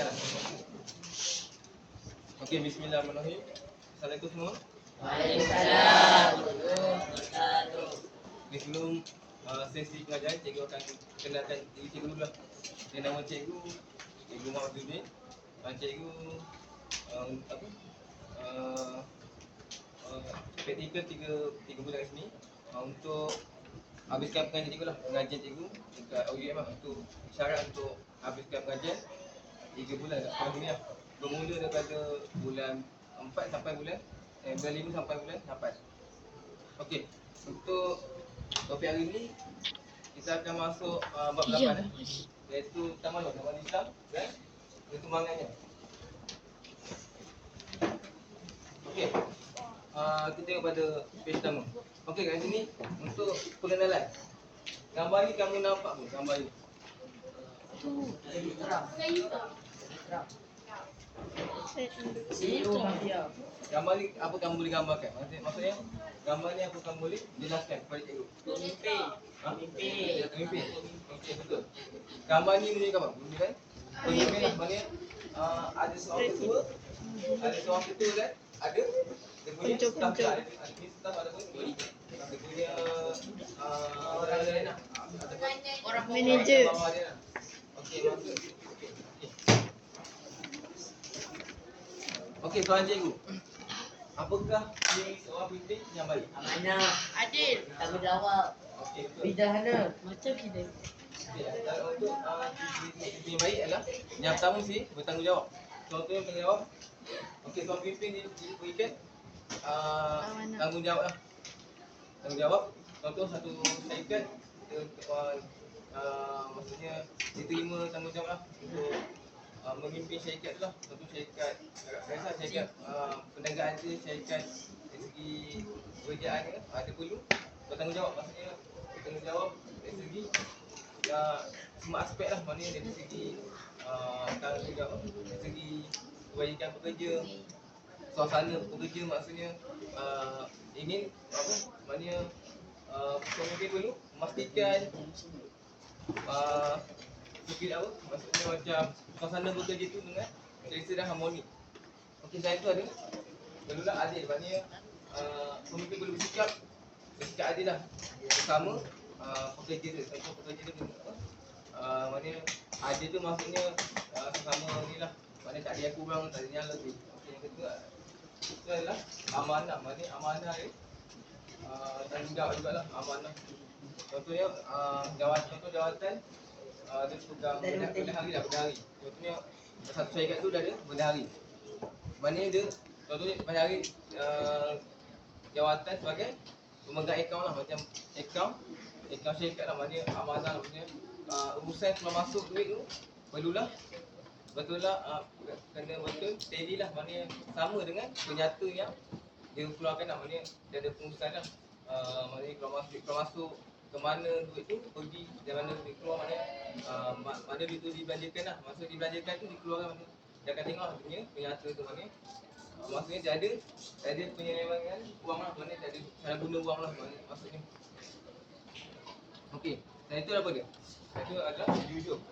Sekarang. Okey, bismillahirrahmanirrahim. Assalamualaikum semua. Waalaikumsalam. Sebelum sesi pengajaran, cikgu akan kenalkan diri cikgu dulu lah. Dia nama cikgu Muhammad Zubair. Cikgu apa? Praktikal 3 bulan kat sini untuk habiskan pengajian cikgu lah. Pengajian cikgu dekat OUM lah. Untuk syarat untuk habiskan pengajian 3 bulan kat sekolah sini lah. Bermula daripada bulan 4 sampai bulan 5 sampai bulan 8. Okey, untuk topik hari ni kita akan masuk bab 8 iaitu tamadun Islam dan perkembangannya. Okey. Kita tengok pada page pertama. Okey, kat sini untuk pengenalan. Gambar ni kamu nampak pun gambar ni. Gambar ni apa kamu boleh gambarkan? Maksudnya gambar ni apa kamu boleh jelaskan kepada cikgu? Pemimpin. Okey, betul. Gambar ni menunjukkan apa? Menunjukkan pemimpin lah. Maknanya ada seorang ketua, dan ada dia punya staf lah. Ada punya staf, ada pun dia punya orang lain lah. Orang manager. Okey, maksud. Okey, soalan cikgu. Apakah ciri seorang pemimpin yang baik? Amanah. Adil. Tanggungjawab. Okey, betul. Bijaksana. Macam kita. Okey, untuk pemimpin yang baik adalah yang pertama mesti bertanggungjawab. Contohnya bertanggungjawab. Okey, seorang pemimpin diberikan tanggungjawab lah. Tanggungjawab. Contoh satu syarikat maksudnya diterima tanggungjawab lah untuk memimpin syarikat tu lah. Contoh syarikat, saya rasa syarikat perniagaan dia, syarikat dari segi kerjaan dia, dia perlu bertanggungjawab. Maksudnya bertanggungjawab dari segi semua aspek lah. Maknanya dari segi tanggungjawab, dari segi kebaikan pekerja, suasana pekerja, maksudnya ingin apa, maknanya pemimpin perlu memastikan maksudnya macam suasana bekerja tu dengan selesa dan harmoni. Okey, selain tu ada perlulah adil. Maknanya pemimpin perlu bersikap adil lah bersama pekerja dia. Contoh pekerja dia maknanya adil tu maksudnya sesama ni lah. Maknanya tak ada yang kurang, tak ada yang lebih. Okey, yang kedua itu adalah amanah. Maknanya amanah ni tanggungjawab jugalah, amanah. Contohnya jawatan dia pegang berdahari lah, berdahari. Contohnya satu syarikat tu dah ada berdahari. Maknanya dia contohnya berdahari jawatan sebagai pemegang akaun lah, macam akaun syarikat lah. Maknanya amanah, maksudnya urusan keluar masuk duit tu perlulah kena betul steady lah. Maknanya sama dengan penyata yang dia keluarkan lah. Maknanya dia ada pengurusan lah. Maknanya keluar masuk ke mana duit tu pergi, dari mana duit keluar, mana duit tu dibelanjakan lah. Maksud dibelanjakan tu dikeluarkan, dia akan tengok punya penyata tu. Maksudnya dia ada penyelewengan wang lah. Maknanya dia ada cara guna wang lah, maksudnya. Okey, dan itu apa dia? Itu adalah jujur.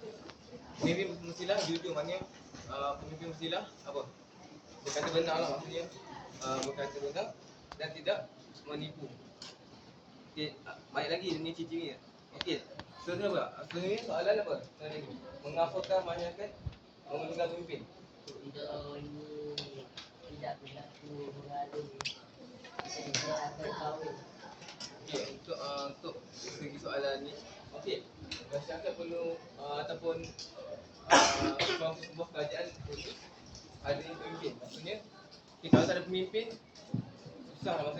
Pemimpin mestilah jujur. Maknanya pemimpin mestilah apa? Berkata benar lah, maksudnya berkata benar dan tidak menipu. Okey, baik lagi ini ciri-ciri. Okey, seterusnya apa? Seterusnya soalan apa? Mengapakah banyakkan menggunakan pemimpin? Tidak berlaku mengalir. Saya akan kahwin. Okey, untuk segi soalan ni, okey, masyarakat perlu ataupun sebuah kerajaan perlu ada pemimpin. Maksudnya, kalau tak ada pemimpin, susah lah.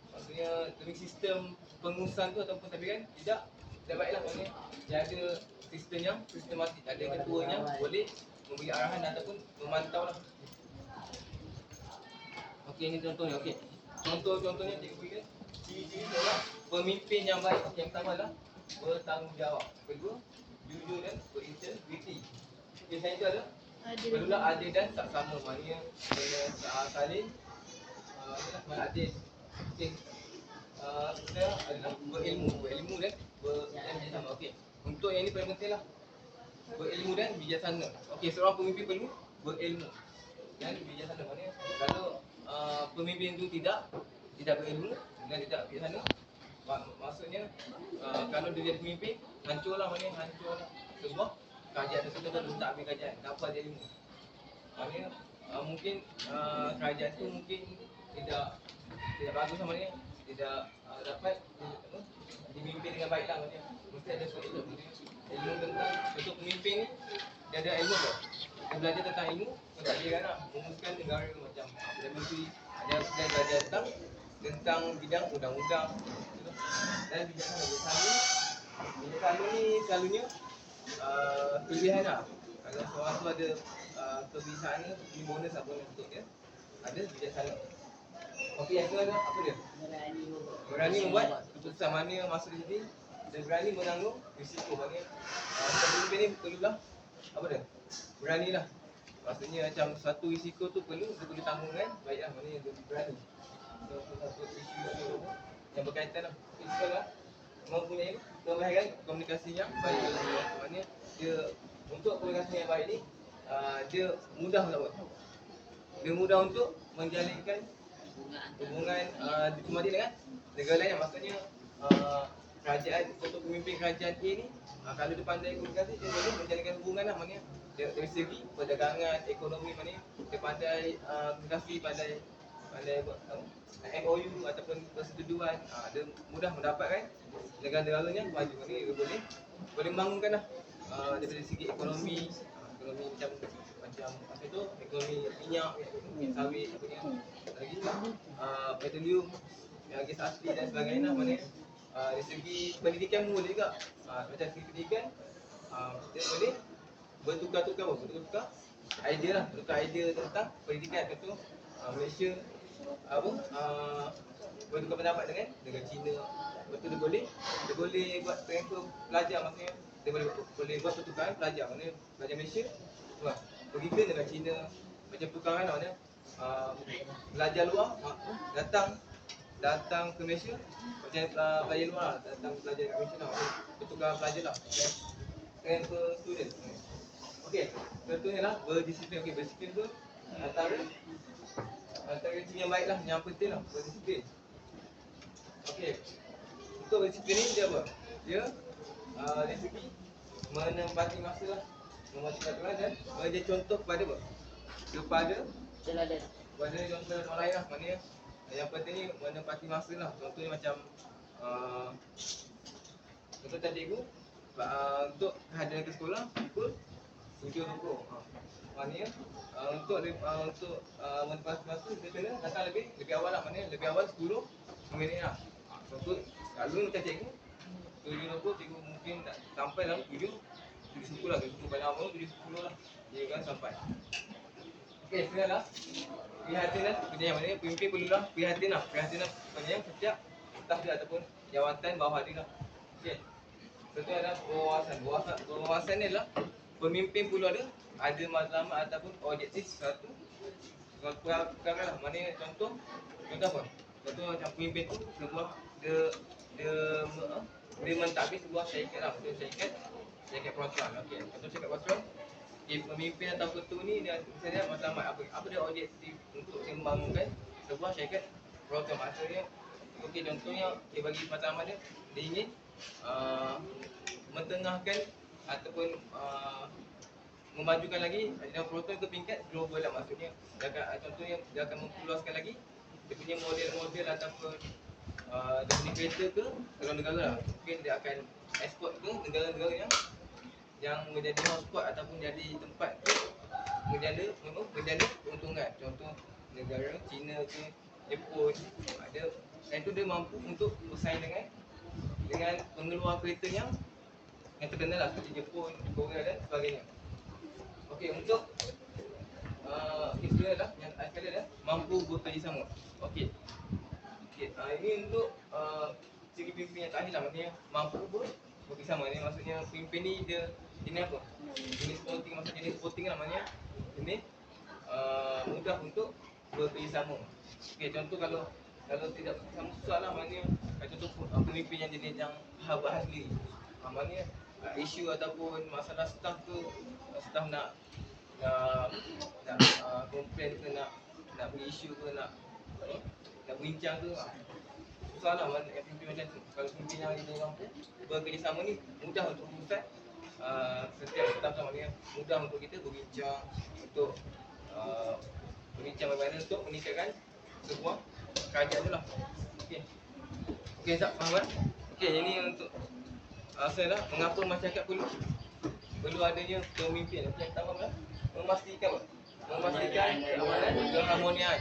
Maksudnya demi sistem pengurusan tu ataupun tabikan tidak baiklah. Maksudnya dia ada sistem yang sistematik, ada ketua yang boleh memberi arahan ataupun memantau lah. Okey, ini contohnya. Okey, contohnya cikgu berikan ciri-ciri seorang pemimpin yang baik. Okey, yang pertama adalah bertanggungjawab. Kedua, jujur dan berintegriti. Okey, selain itu ada perlulah adil dan saksama. Maknanya kena saling adil. Okey, kita adalah berilmu dan bersama. Okey, untuk yang ini paling penting lah. berilmu dan bijaksana. Okey, seorang pemimpin perlu berilmu dan bijaksana. Maknanya kalau pemimpin itu tidak berilmu dan tidak bijaksana, maksudnya kalau dia jadi pemimpin, hancurlah, maknanya hancur sebuah kerajaan tersebut. Kalau tak ambil kerajaan, dapat dia ilmu. Maknanya mungkin kerajaan tu mungkin tidak bagus lah, maknanya tidak dapat dipimpin dengan baik lah. Maknanya mesti ada ilmu tentang untuk pemimpin ni. Dia ada ilmu ke? Dia belajar tentang ilmu tentang dia nak memutuskan negara macam Perdana Menteri. Dia belajar tentang bidang undang-undang dan bijaksana ni selalunya kelebihan lah. Kalau seorang tu ada kebiasaan ni, ini bonus apa untuk dia ada bijaksana. Okey, yang kedua apa dia? Berani membuat keputusan. Mana masuk di sini dan berani menanggung risiko. Maknanya pemimpin ni perlulah apa dia? Beranilah. Maksudnya macam satu risiko tu dia perlu tanggung kan? Baiklah, maknanya dia berani. Satu isu yang berkaitan lah. Risiko lah mempunyai kemahiran komunikasi yang baik. Maknanya dia untuk komunikasi yang baik ni dia mudah untuk apa? Dia mudah untuk menjalinkan hubungan diplomatik dengan negara lain. Maksudnya kerajaan, untuk pemimpin kerajaan A ni kalau dia pandai komunikasi, dia boleh menjalinkan hubungan lah. Maknanya dari segi perdagangan, ekonomi, maknanya dia pandai komunikasi, pandai buat MOU ataupun persetujuan, dia mudah mendapatkan negara-negaranya maju. Maknanya dia boleh membangunkan lah dari segi ekonomi macam apa tu, ekonomi minyak, sawit, apa ni lagi, petroleum, gas asli dan sebagainya. Maknanya dari segi pendidikan pun boleh juga. Macam segi pendidikan, dia boleh bertukar idea lah, tentang pendidikan. Contoh Malaysia bertukar pendapat dengan China. Betul, dia boleh buat transfer pelajar. Maksudnya dia boleh buat pertukaran pelajar. Maknanya pelajar Malaysia pergi ke negara China, macam pertukaran lah. Maknanya pelajar luar datang ke Malaysia, macam pelajar luar lah, datang pelajar ke Malaysia lah. Pertukaran pelajar lah, transfer student. Okey, contohnya lah berdisiplin. Okey, berdisiplin tu antara ciri yang baik lah, yang penting lah, berdisiplin. Okey, untuk berdisiplin ni dia apa? Dia dari segi menempati masa lah, membaca peraturan dan menjadi contoh kepada apa? Kepada contoh orang lain lah. Maknanya yang penting ni menempati masa lah. Contohnya macam contoh cikgu untuk hadir ke sekolah pukul 7.20. Maknanya untuk menempati masa, kita kena datang lebih awal lah. Maknanya lebih awal 10 minit lah. Contoh kalau macam cikgu 7.20, cikgu mungkin tak sampai dalam 7.10 lah. 7.10 paling awal 7.10 lah dia kan sampai. Okey, sekarang prihatin lah. Yang maknanya pemimpin perlulah prihatin lah. Maknanya setiap staf dia ataupun jawatan bawah dia lah. Okey, contoh adalah berwawasan ni adalah pemimpin perlu ada matlamat ataupun objektif satu perkara lah. Maknanya contoh apa? Contoh macam pemimpin tu dia mentadbir sebuah syarikat lah. Maksudnya syarikat perwakilan. Okey, contoh syarikat perwakilan, pemimpin atau ketua ni dia misalnya matlamat apa dia objektif untuk membangunkan sebuah syarikat perwakilan. Maksudnya okey, contohnya bagi matlamat dia ingin mentengahkan ataupun memajukan lagi dalam perwakilan ke tingkat global lah. Maksudnya contohnya dia akan memperluaskan lagi dia punya model ataupun dia punya kereta ke luar negara lah. Mungkin dia akan eksport ke negara-negara yang menjadi hotspot ataupun jadi tempat menjana keuntungan. Contoh negara China ke Jepun. Dan itu dia mampu untuk bersaing dengan pengeluar kereta yang terkenal lah, seperti Jepun, Korea dan sebagainya. Okey, untuk kedua adalah yang sekali adalah mampu bekerjasama. Okey, ini untuk segi pemimpin yang terakhir lah. Maksudnya mampu bekerjasama. Ini maksudnya pemimpin ni dia jenis apa? Jenis sporting. Maksudnya jenis sporting lah. Maksudnya ini mudah untuk bekerjasama. Okey, contoh kalau tidak bekerjasama susah lah. Maknanya contoh pemimpin yang jenis yang bahas sendiri. Maknanya isu ataupun masalah staff tu, staff nak komplain ke nak berisu ke nak bincang ke, susah lah yang pimpin macam tu. Kalau pimpin yang kita orang bekerjasama ni mudah untuk memusat setiap staff sama dia, mudah untuk kita berbincang untuk berbincang bagaimana untuk meningkatkan sebuah kerajaan tu lah. Okey. Okey, Zak, faham kan? Okey, ini untuk saya lah, mengapa masyarakat perlu adanya pemimpin. Okey, yang pertama adalah memastikan keamanan dan keharmonian.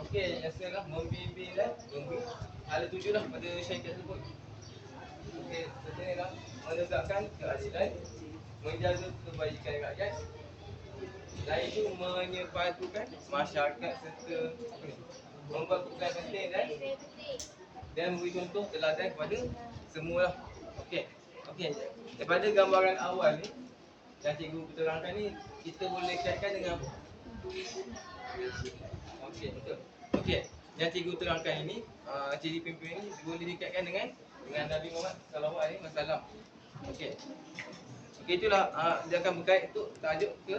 Okey, yang seterusnya membimbing dan memberi hala tuju lah pada syarikat tersebut. Okey, seterusnya lah menegakkan keadilan, menjaga kebaikan rakyat, dan itu menyepatukan masyarakat serta membuat keputusan penting dan memberi contoh teladan kepada semua lah. Okey. Daripada gambaran awal ni yang cikgu terangkan ni, kita boleh kaitkan dengan apa? Okey, betul. Okey, yang cikgu terangkan ini, ciri pimpinan ini boleh dikaitkan dengan Nabi Muhammad sallallahu alaihi wasallam. Okey. Okey, itulah dia akan berkait untuk tajuk ke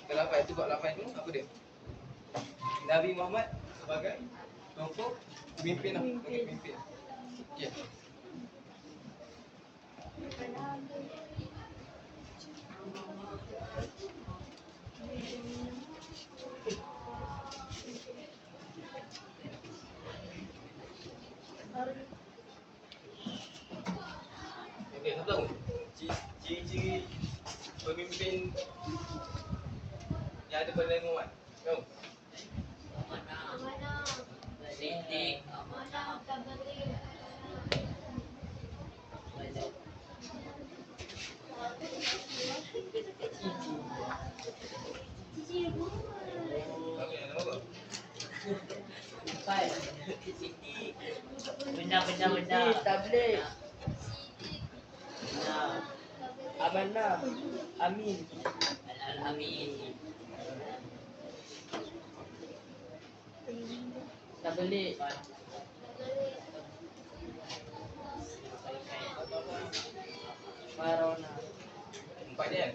8. Itu bab 8 tu apa dia? Nabi Muhammad sebagai contoh pemimpin lah, sebagai pemimpin. Okey. Okey, siapa tahu ciri-ciri pemimpin yang ada pada Nabi Muhammad? Tahu? Rintik. Okey, nama apa? Benda. Tablet. Amanah. Amin. Amin. Tablet. Marona. 4 ni kan?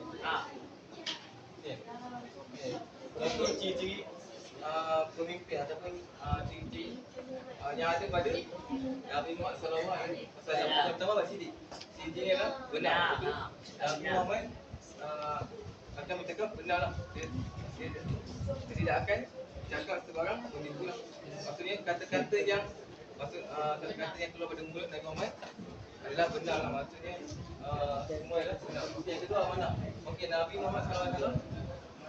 Okey. Contoh ciri-ciri pemimpin ataupun ciri-ciri yang ada pada Nabi Muhammad sallallahu alaihi wasallam. Yang pertama apa sini? Ciri ni adalah benar. Betul? Nabi Muhammad akan bercakap benar lah. Dia tidak akan cakap sebarang menipu lah. Maksudnya kata-kata yang kata-kata yang keluar pada mulut Nabi Muhammad adalah benar lah. Maksudnya semua adalah benar. Yang kedua amanah. Okey, Nabi Muhammad sallallahu alaihi wasallam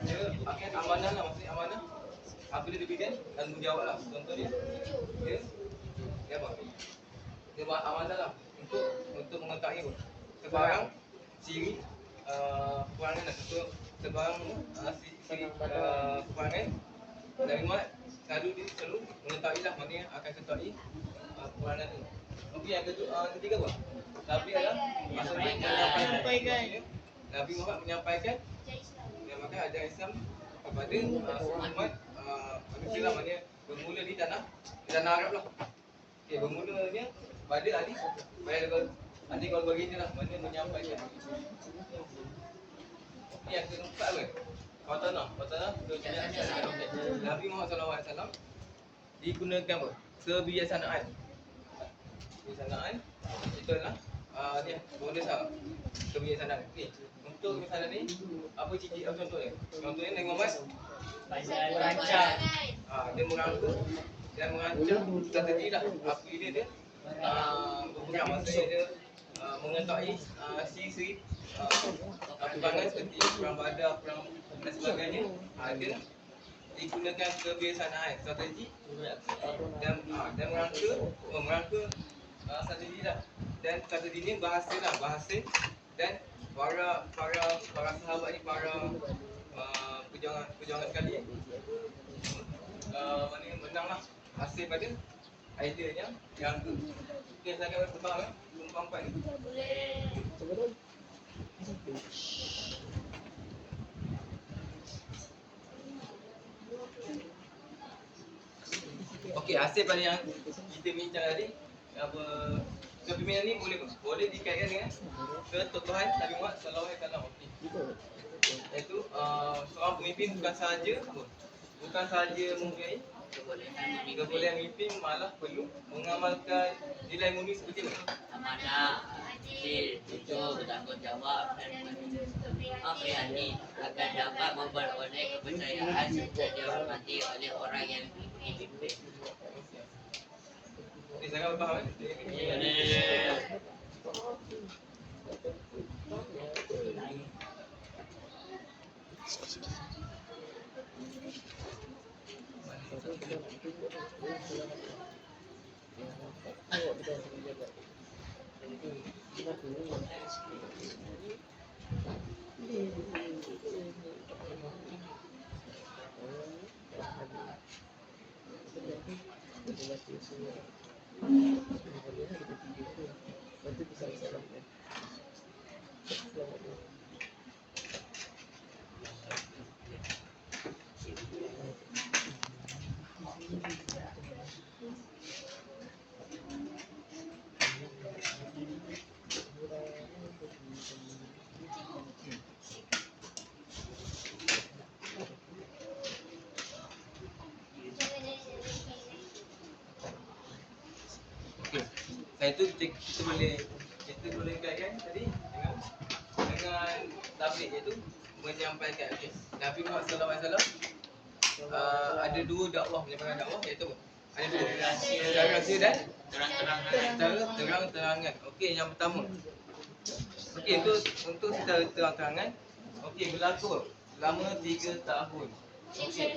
dia akan amanah lah. Maksudnya amanah apa dia berikan tanggungjawab lah. Contohnya dia apa? Dia buat amanah lah untuk mengetahui apa? Sebarang ciri peperangan lah. Untuk sebarang ciri peperangan Nabi Muhammad selalu mengetahui lah mana yang akan ketahui peperangan tu. Okey, yang ketiga apa? Nabi adalah maksudnya menyampaikan. Nabi Muhammad menyampaikan ajaran Islam kepada umat manusia lah, maknanya bermula di tanah Arab lah. Okey, bermulanya pada ahli keluarga baginda lah, maknanya menyampaikan. Okey, yang keempat apa? Khawatanah Nabi Muhammad SAW digunakan apa? Kebijaksanaan. Itu adalah dia bonus lah. Kebijaksanaan. Okey, untuk misalnya ni apa ciri contohnya? Contohnya Nabi Muhammad merancang. Dia merancang strategi lah. Apabila dia berperang, maksudnya dia mengetahui siri-siri peperangan seperti perang Badar, perang dan sebagainya. Dia digunakan kebijaksanaan strategi dan merangka strategi lah. Dan strategi ni bahasa dan para sahabat ni, para perjuangan sekali mana menang lah hasil pada idenya yang tu. Okey, saya akan bertebak tumpang 4 ni. Okey, hasil pada yang kita bincang tadi apa kepimpinan ni boleh dikaitkan dengan ketokohan Nabi Muhammad sallallahu alaihi wasallam. Okey. Iaitu seorang pemimpin bukan sahaja mempunyai kebolehan memimpin, malah perlu mengamalkan nilai murni seperti apa? Amanah, adil, jujur, bertanggungjawab dan berani agar dapat memperoleh kepercayaan dan dihormati oleh orang yang dipimpin. Okey, saya faham kan? Okey. Saya tu kita boleh kaitkan tadi dengan tabligh, iaitu menyampaikan. Okey. Nabi Muhammad sallallahu alaihi wasallam ada dua dakwah, menyampaikan dakwah, iaitu apa? Ada dua. Secara rahsia dan secara terang-terangan. Okey, yang pertama. Okey, untuk secara terang-terangan, okey, berlaku selama 3 tahun. Okey.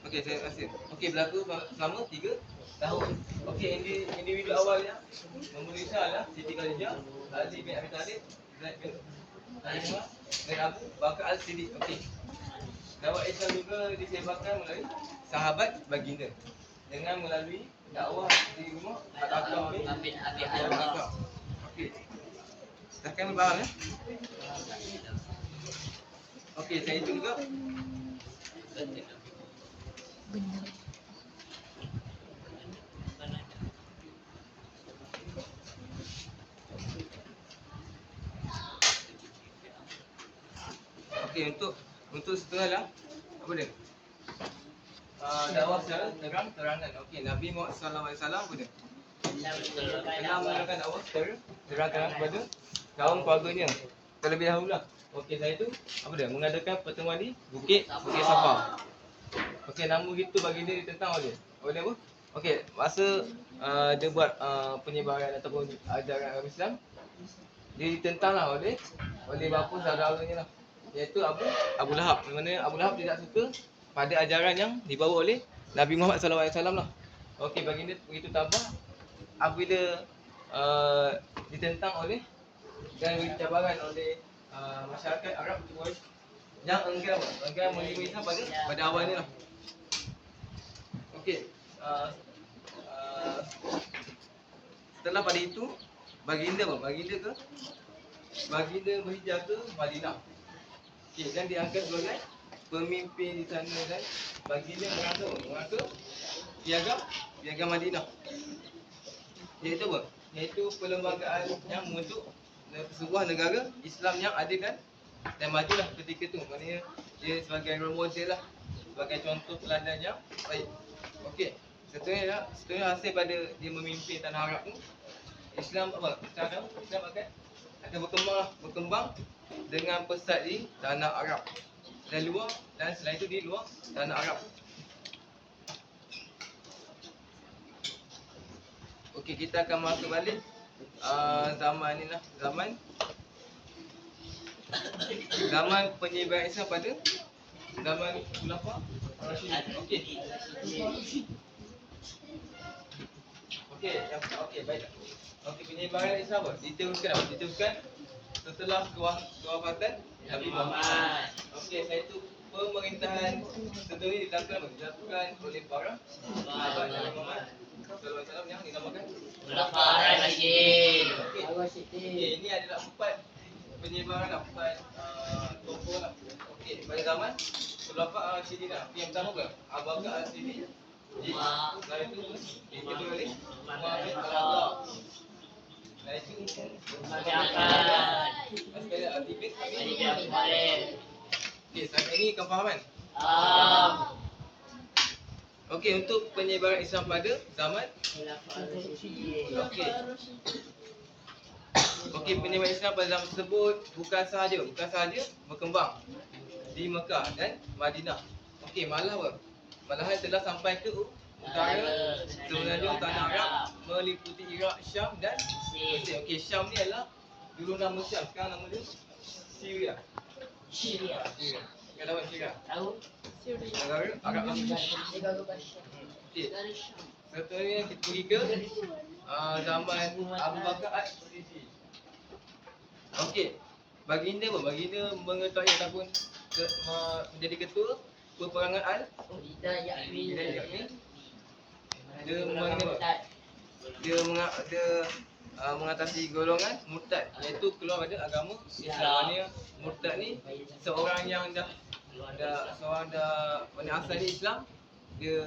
Okey, saya kasih. Okey, berlaku selama 3 tahun. Okey, individu awalnya memenuhi syarat Siti Khadijah, Ali bin Abi Talib, Zaid bin Harimah dan Abu Bakar As-Siddiq. Okey. Dakwah Islam juga disebarkan melalui sahabat baginda dengan melalui dakwah di rumah Al-Aqam bin Abi Talib. Okey. Dah kan faham ya? Okey, saya hitung juga. Okey, untuk setengah lah. Apa dia? Dakwah secara terang-terangan. Okey, Nabi Muhammad sallallahu alaihi wasallam apa dia? Telah mengadakan dakwah secara terang-terangan kepada kaum keluarganya terlebih dahulu lah. Okey, saya tu apa dia? Mengadakan pertemuan di Bukit Safa. Okey, nama itu baginda ditentang oleh apa? Okey, masa dia buat penyebaran ataupun ajaran agama Islam, dia ditentang lah oleh bapa saudaranya lah, iaitu Abu Lahab. Mana Abu Lahab tidak suka pada ajaran yang dibawa oleh Nabi Muhammad sallallahu alaihi wasallam lah. Okey, baginda begitu tabah apabila ditentang oleh dan beri cabaran oleh masyarakat Arab Quraisy yang enggan menerima Islam pada awalnya lah. Okey, setelah pada itu baginda berhijrah ke Madinah. Okey, dan diangkat sebagai pemimpin di sana dan baginda mengangkat piagam Madinah. Iaitu apa? Iaitu perlembagaan yang membentuk sebuah negara Islam yang adil dan maju lah ketika itu. Maknanya dia sebagai role model lah, sebagai contoh teladan yang baik. Okey, seterusnya hasil pada dia memimpin tanah Arab tu, Islam akan berkembang dengan pesat di tanah Arab dan selain itu di luar tanah Arab. Okey, kita akan masuk balik zaman ni lah, zaman penyebaran Islam pada zaman Khulafa Ar-Rasyidin. Okey, baik. Okey, penyebaran Islam apa? Diteruskan setelah kewafatan Nabi Muhammad. Okey, saya tu pemerintahan sendiri dilakukan oleh para sahabat Nabi Muhammad sallallahu alaihi wasallam yang dinamakan Khulafa Ar-Rasyidin. Okey, ini adalah 4 penyebaran lah, 4 tokoh lah. Okey, pada zaman Khulafa Ar-Rasyidin lah. Yang pertama ke Abu Bakar As-Siddiq, Setelah itu kita balik Umar bin Khattab. Setelah itu Makan. sekali Adibin. Adik yang kemarin. Okey, sampai ini kau faham kan? Am. Okey, untuk penyebaran Islam pada zaman Okey. Okey, penyebaran Islam pada zaman tersebut bukan sahaja berkembang di Mekah dan Madinah. Okey, malah apa? Malahan telah sampai ke utara semenanjung tanah Arab meliputi Iraq, Syam dan Mesir. Okey, Syam ni adalah dulu nama Syam, sekarang nama dia Syria. Syria. Syria. Kau tahu Syria? Tahu? Negara Arab lah. Okey. Contohnya kita pergi ke zaman Abu Bakar As-Siddiq. Okey. Baginda apa? Baginda mengetahui ataupun menjadi ketua peperangan Hidayah Al-Yakni. Dia mengatasi golongan murtad, iaitu keluar pada agama Islam. Maknanya murtad ni seorang yang dah mana asal dia Islam, dia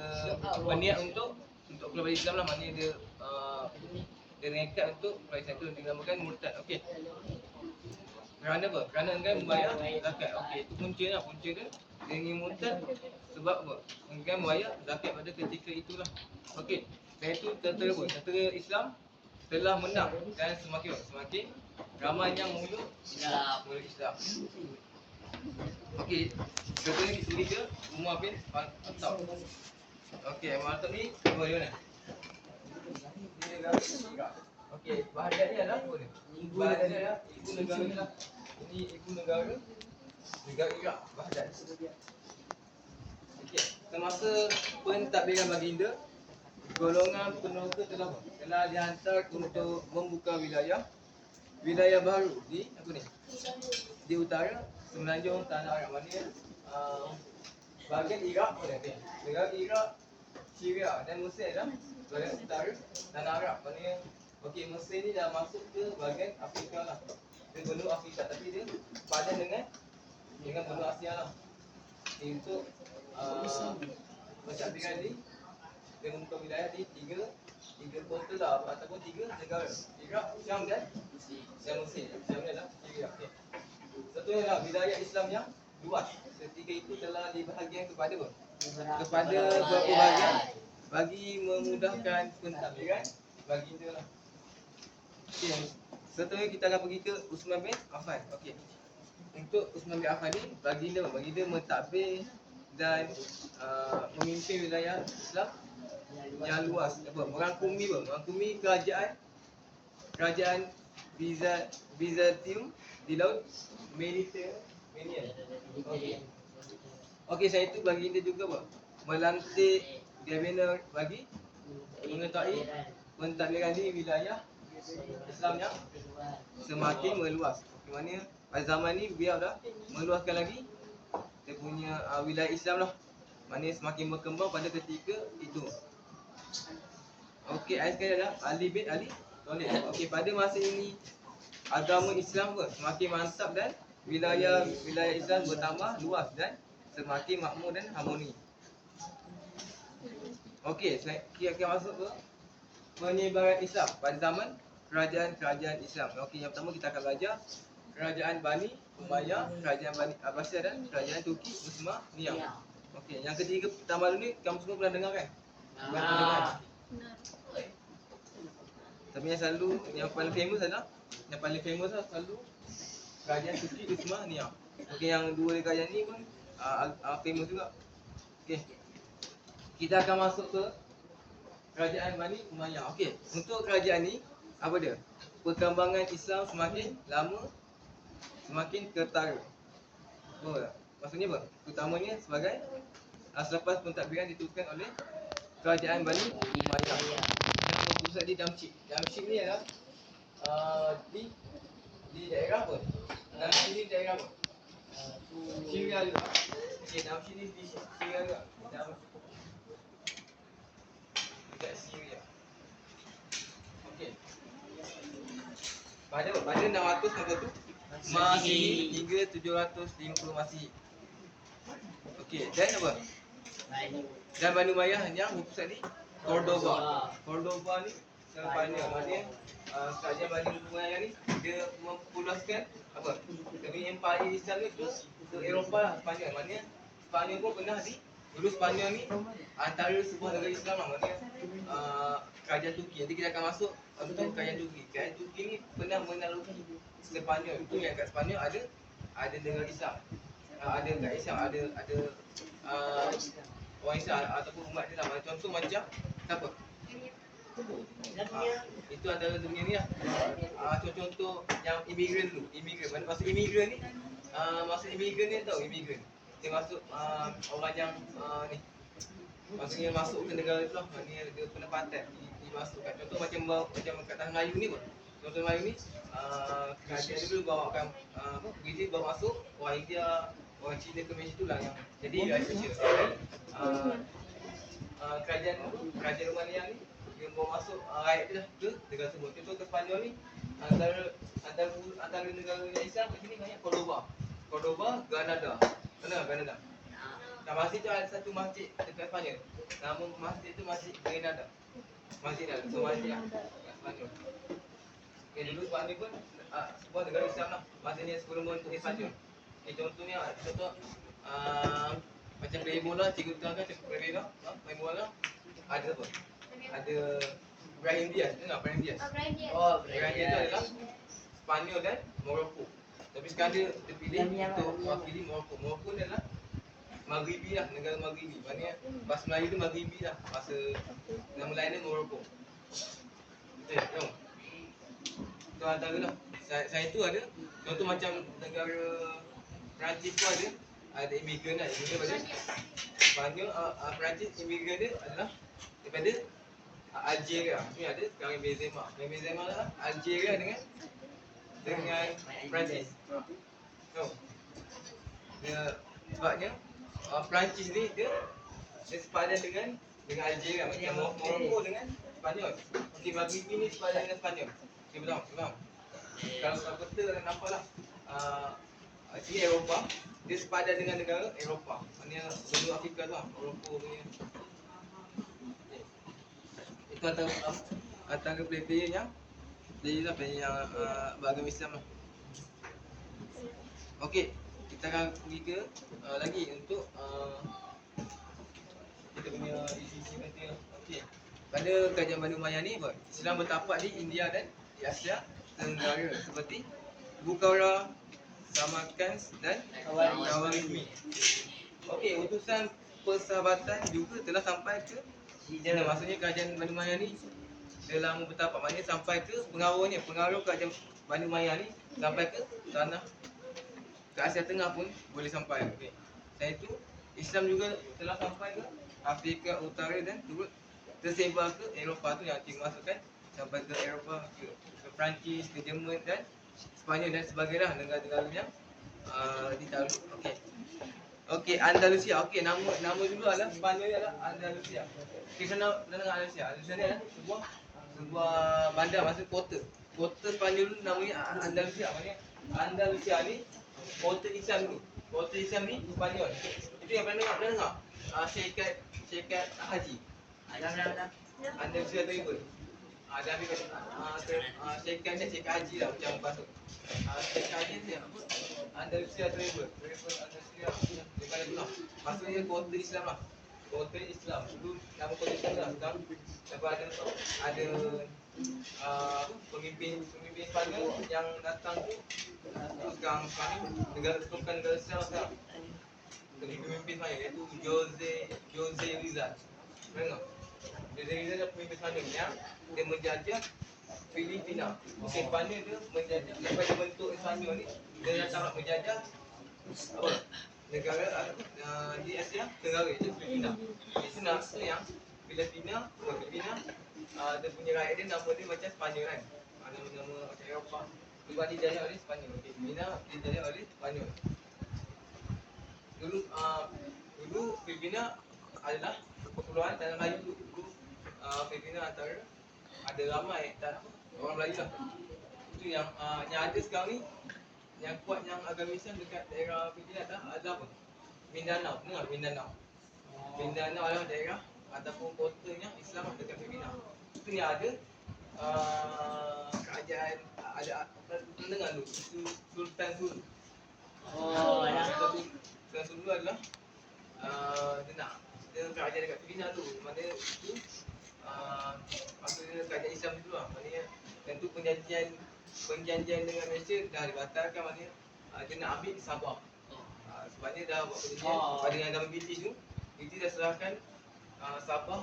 berniat untuk keluar dari Islam lah, maknanya dia nekat untuk keluar Islam, itu dinamakan murtad. Okey. Kerana apa? Kerana engkau membayar zakat. Okey, itu punca dia ingin murtad sebab apa? Engkau membayar zakat pada ketika itulah. Okey. Dan itu tentera Islam telah menang dan semakin ramai yang memeluk Islam. Okey, contohnya kita pergi ke Umar bin Khattab. Okey, Umar Khattab ni ketua dia mana? Dia negara Iraq. Okey, Baghdad ni adalah apa ni? Baghdad ni adalah ibu negara ni lah. Ini ibu negara Iraq, Baghdad. Okey, semasa pentadbiran baginda, golongan peneroka telah dihantar untuk membuka wilayah baru di apa ni? Di utara semenanjung tanah Arab. Maknanya bahagian Iraq pun ada. Negara Iraq, Syria dan Mesir adalah bahagian utara tanah Arab. Maknanya okey, Mesir ni dah masuk ke bahagian Afrika lah. Dia benua Afrika tapi dia padan dengan benua Asia lah. Untuk pentadbiran ni dia membuka wilayah di tiga kota lah ataupun tiga negara, Iraq, Syam dan Mesir. Syam ni adalah Syria. Okey. Satunya adalah wilayah Islam yang luas. Ketika itu telah dibahagikan kepada apa? Kepada beberapa bahagian bagi memudahkan pentadbiran baginda lah. Okey. Satunya kita akan pergi ke Uthman bin Affan. Okey. Untuk Uthman bin Affan ni baginda mentadbir dan memimpin wilayah Islam yang luas, merangkumi kerajaan Byzantium di laut Mediterranean. Okey, saya itu baginda juga melantik Gavina bagi mengetahui pentadbiran di wilayah Islam yang semakin meluas. Okey, maknanya pada zaman ni biar dah meluaskan lagi dia punya wilayah Islam lah. Maknanya semakin berkembang pada ketika itu. Okey, ayat sekali adalah Ali bin Ali Thalib. Okey, pada masa ini agama Islam semakin mantap dan wilayah Islam bertambah luas dan semakin makmur dan harmoni. Okey, kita akan masuk ke penyebaran Islam pada zaman kerajaan Islam. Okey, yang pertama kita akan belajar kerajaan Bani Umayyah, kerajaan Bani Abbasiyah dan kerajaan Turki Utsmaniyah. Okey, yang ketiga tambah dulu ni kamu semua pernah dengar kan? Pernah dengar. Tapi yang paling famous adalah selalu kerajaan Turki Utsmaniyah. Okey, yang dua kerajaan ni pun famous juga. Okey. Kita akan masuk ke kerajaan Bani Umayyah. Okey, untuk kerajaan ni apa dia? Perkembangan Islam semakin lama semakin ketara. Maksudnya apa? Utamanya sebagai selepas pentadbiran diteruskan oleh kerajaan Bani Umayyah yang berpusat di Damsyik. Damsyik ni adalah di daerah apa? Damsyik ni daerah apa? Syria juga. Okey, Damsyik ni di Syria juga. Dekat Syria. Okey. Pada 600 Masihi hingga 750 Masihi. Okey, dan apa? Dan Bani Umayyah yang berpusat di Cordoba. Cordoba ni Spanyol. Maknanya kerajaan Bani Umayyah ni dia mempuluskan apa? Dia punya empire Islam ni ke Eropah lah, Spanyol. Maknanya Spanyol pun pernah dulu Spanyol ni antara sebuah negara Islam lah. Maknanya kerajaan Turki. Nanti kita akan masuk untuk kerajaan Turki. Kerajaan Turki ni pernah menaluki Spanyol. Itu yang kat Spanyol ada negara Islam. Ada kat Islam, ada orang Islam ataupun umat dia lah. Contoh macam siapa? Itu antara dunia ni lah. Contoh yang imigran dulu. Imigran. Maksud imigran ni tahu imigran. Dia masuk orang yang ni. Maksudnya masuk ke negara tu lah. Maknanya dia penempatan dimasukkan. Contoh macam kat tanah Melayu ni pun. Contoh Melayu ni kerajaan dulu bawakan British bawa masuk orang India, orang Cina ke Malaysia tu lah yang jadi Malaysia. Kerajaan Romania ni dia bawa masuk rakyat dia ke negara semua. Contoh ke Sepanyol ni antara negara Islam kat sini banyak Cordoba, Granada. Mana Granada? Nah, masjid tu ada satu masjid dekat Sepanyol. Nama masjid tu Masjid Granada. Masjid dah, so masjid lah kat Sepanyol. Okay, dulu Sepanyol pun sebuah negara Islam lah. Maksudnya sebelum untuk Sepanyol. Contohnya macam player bola, cikgu terangkan macam player bola, main bola ada apa? Ada Ibrahim Diaz, dengar Ibrahim Diaz? Oh, Ibrahim Diaz tu adalah Sepanyol dan Morocco. Tapi sekarang dia pilih untuk mewakili Morocco. Morocco ni adalah Maghribi lah, negara Maghribi. Maknanya bahasa Melayu tu Maghribi lah, bahasa nama lain dia Morocco. Okay, jom. Itu antara lah. Saya tu ada, contoh macam negara Perancis tu ada imigran lah. Imigran pada Sepanyol, Perancis imigran dia adalah daripada Algeria. Ni ada sekarang Benzema. Benzema lah Algeria dengan Perancis. So, sebabnya Perancis ni dia sepadan dengan Algeria, macam Morocco dengan Sepanyol. Okey, Maghribi ni sepadan dengan Sepanyol. Okey, betul. Kalau peta nampak lah. Sini Eropah, dia sepadan dengan negara Eropah. Maknanya benua Afrika tu lah, Morocco punya. Itu antara player yang beragama Islam lah. Okey, kita akan pergi ke lagi untuk kita punya isi nanti lah. Okey. Pada kerajaan Bani Umayyah ni Islam bertapak di India dan di Asia Tenggara seperti Bukhara, Samarkand dan Khawarizmi. Okey, utusan persahabatan juga telah sampai ke China. Maksudnya kerajaan Bani Umayyah ni dalam bertapak, maknanya sampai ke pengaruh kerajaan Bani Umayyah ni sampai ke tanah ke Asia Tengah pun boleh sampai. Okey. Selain itu Islam juga telah sampai ke Afrika Utara dan turut tersebar ke Eropah tu yang cikgu masukkan, sampai ke Eropah, ke Perancis, ke Jerman dan Sepanyol dan sebagainya, negara-negara yang ditakluk. Okey. Okey, Andalusia. Okey, nama dulu adalah Sepanyol adalah Andalusia. Okey, sana dengar Andalusia. Andalusia ni adalah sebuah bandar, maksud kota. Kota Sepanyol dulu namanya Andalusia. Maknanya Andalusia ni kota Islam dulu. Kota Islam ni Sepanyol. Itu yang pernah dengar. Syarikat Haji. Andalusia tu ibu. Ada ambil syarikat Haji lah macam bahasa. Syarikat Haji ni apa? Andalusia tu ibu. Andalusia daripada tu lah. Maksudnya kota Islam lah. Kota Islam. Dulu nama kota Islam lah. Sekarang dapat ada pemimpin Sepanyol yang datang tu sekarang negara Islam sekarang. Pemimpin Sepanyol iaitu Jose Rizal. Dengar? Jose Rizal adalah pemimpin Sepanyol yang dia menjajah Filipina. Okey, Sepanyol dia menjajah daripada bentuk Sepanyol ni, dia datang menjajah apa? Negara di Asia Tenggara iaitu Filipina. Filipina tu yang Filipina dia punya rakyat dia nama dia macam Sepanyol kan. Nama macam Eropah. Sebab dijajah oleh Sepanyol. Okey, Filipina dijajah oleh Sepanyol. Dulu Filipina adalah kepulauan tanah Melayu. Dulu Filipina antara ada ramai orang Melayu lah. Itu yang ada sekarang ni, yang kuat yang agama Islam dekat daerah Filipina ada apa? Mindanao. Dengar Mindanao? Mindanao adalah daerah ataupun kotanya Islam dekat Filipina. Itu ni ada kerajaan ada pendengar tu Sultan Sulu. Oh, dah. Sultan Sulu adalah dia kerajaan dekat Filipina tu. Mana itu maksudnya kerajaan Islam tu lah. Maknanya tentu perjanjian dengan Malaysia dah dibatalkan, maknanya dia nak ambil Sabah. Sebabnya dah buat perjanjian pada dengan agama British tu, British dah serahkan Sabah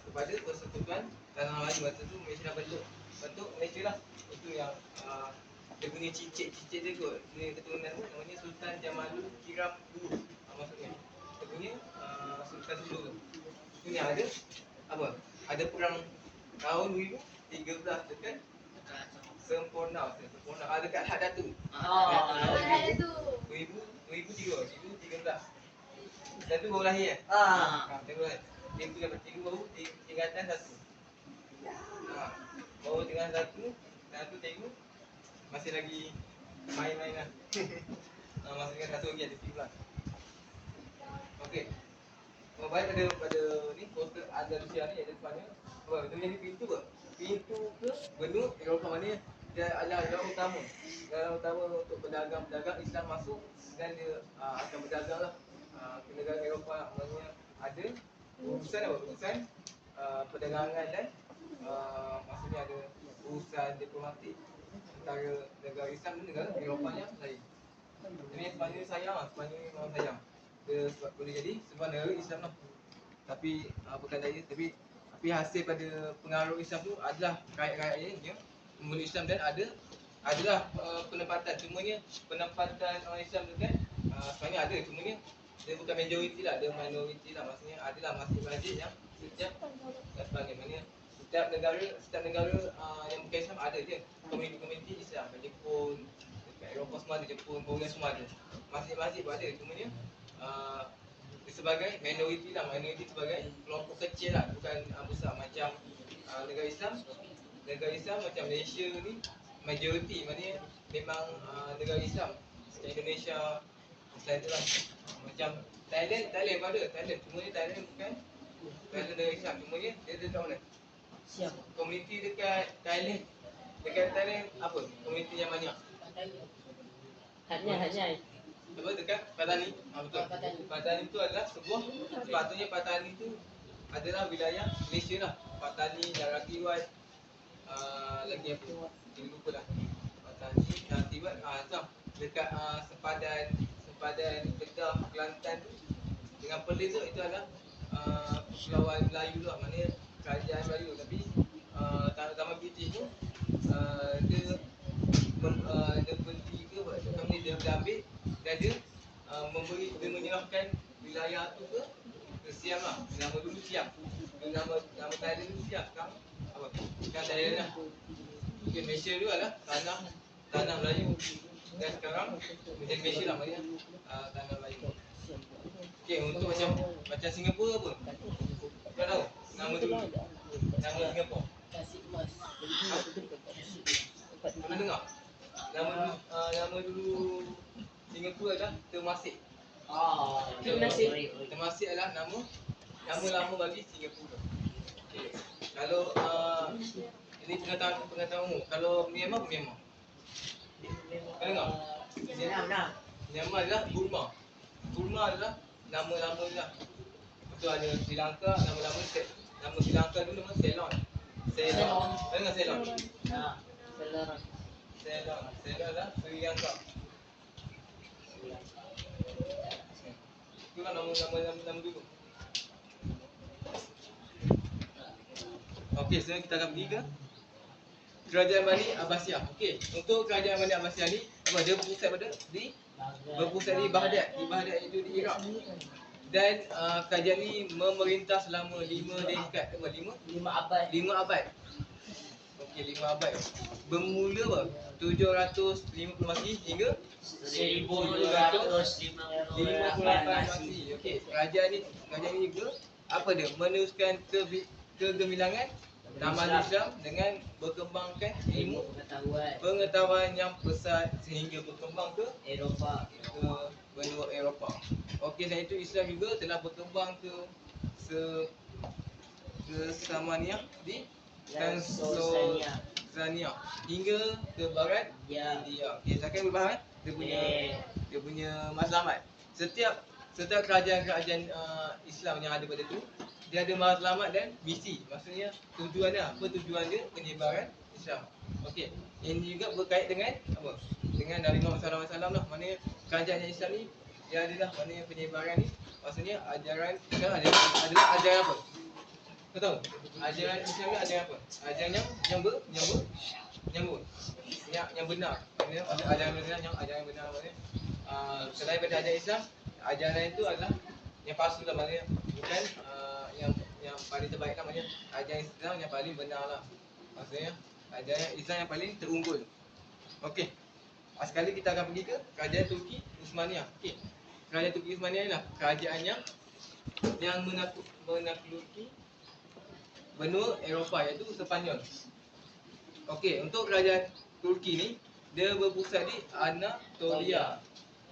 kepada Persekutuan Tanah Melayu. Masa tu Malaysia dah bentuk Malaysia lah. Itu yang dia punya cicit dia kot. Dia keturunan tu namanya Sultan Jamalul Kiram dulu. Maksudnya dia punya Sultan dulu tu. Itu ni ada apa? Ada perang tahun 2013 dekat Sempurna. Dekat Had Datu. 2013. Dan tu baru lahir dia baru lahir. Dia tu dapat tiga baru tingkatan 1. Baru tingkatan 1. Dan tu tengok masih lagi main-main lah. Masih tingkatan 1 lagi ada 13. Okey. Baik pada ni kota Andalusia ni, iaitu Sepanyol. Dia jadi pintu ke? Pintu ke benua Eropah, mana dia adalah jalan utama untuk pedagang Islam masuk, dan dia akan berdagang lah ke negara Eropah. Maknanya ada urusan perdagangan dan maksudnya ada urusan diplomatik antara negara Islam dan negara Eropah yang lain. Jadi Sepanyol sayang lah, Sepanyol memang sayang. Dia boleh jadi sebab negara Islam lah. Tapi bukan daya, tapi hasil pada pengaruh Islam tu adalah rakyat-rakyatnya memeluk Islam, dan adalah penempatan. Cumanya penempatan orang Islam tu kan sebenarnya ada, cumanya dia bukan majoriti lah, dia minoriti lah. Maksudnya adalah masjid-masjid yang setiap dan sebagainya. Maknanya setiap negara yang bukan Islam ada je komuniti Islam. Kat Jepun, dekat Eropah semua ada, Jepun, Korea semua ada. Masjid-masjid pun ada, cumanya sebagai minoriti lah, sebagai kelompok kecil lah, bukan besar macam negara Islam macam Malaysia ni majoriti, maknanya memang negara Islam. Macam Indonesia selain tu lah, macam Thailand pun ada. Cumanya Thailand bukan negara Islam, cumanya dia dekat mana? Komuniti dekat Thailand apa? Komuniti yang banyak Hanya apa dekat Patani. Betul. Patani tu adalah sebuah, sepatutnya Patani tu adalah wilayah Malaysia lah. Patani, Darati Wat, lagi apa? Saya lupa lah. Patani, Darati Wat, dekat sepadan Kedah, Kelantan tu dengan Perlis tu, itu adalah Kepulauan Melayu lah, maknanya kerajaan Melayu. Tapi zaman British tu dia berhenti ke kami dia ambil, dan dia menyerahkan wilayah tu ke Siam lah. Nama dulu Siam. Nama Thailand dulu Siam. Sekarang apa? Sekarang Thailand lah. Okay, Malaysia dulu adalah tanah Melayu, dan sekarang menjadi Malaysia lah, maknanya tanah Melayu. Okay, untuk macam Singapura apa? Kau tahu nama dulu? Nama Singapura. Pernah dengar? Nama dulu Singapura adalah Temasek. Temasek adalah nama lama bagi Singapura. Okay. Kalau ini pengetahuan umum. Kalau Myanmar. Kau dengar? Myanmar adalah Burma. Burma adalah nama lama lah. Betul, ada Sri Lanka, nama Sri Lanka dulu nama Ceylon. Kau dengar Ceylon? Ceylon adalah Sri Lanka. Itulah nama dulu. Okey, sekarang kita akan pergi ke Kerajaan Bani Abbasiyah. Okey, untuk Kerajaan Bani Abbasiyah ni dia berpusat di Baghdad. Di Baghdad itu di Iraq. Dan kerajaan ni memerintah selama 5 dekad. 5 abad. Okey, 5 abad. Bermula 750 Masihi hingga 1258 Masihi. Okey, kerajaan ni juga apa dia? Meneruskan kegemilangan taman Islam dengan berkembangkan ilmu pengetahuan pengetahuan yang pesat sehingga berkembang ke Eropah. benua Eropah. Okey, dan itu Islam juga telah berkembang ke se Samania di Tanzania hingga ke barat Ya. India. Okey, saya akan berbahas dia punya matlamat. Setiap kerajaan-kerajaan Islam yang ada pada tu, dia ada matlamat dan misi. Maksudnya tujuan dia apa? Tujuan dia penyebaran Islam. Okey. Ini juga berkait dengan apa? Dengan Nabi Muhammad SAW lah. Maknanya kerajaan Islam ni dia adalah maknanya penyebaran ni. Maksudnya ajaran Islam adalah ajaran apa? Kau tahu? Ajaran Islam ni ajaran apa? Ajaran yang benar. Maknanya ajaran benar maknanya selain daripada ajaran Islam, ajaran itu adalah yang palsu lah, maknanya bukan yang paling terbaik lah, maknanya ajaran Islam yang paling benar lah. Maksudnya ajaran Islam yang paling terunggul. Okey. Sekali kita akan pergi ke kerajaan Turki Uthmaniyah. Okey. Kerajaan Turki Uthmaniyah ni lah kerajaan yang menakluki benua Eropah iaitu Sepanyol. Okey, untuk kerajaan Turki ni dia berpusat di Anatolia.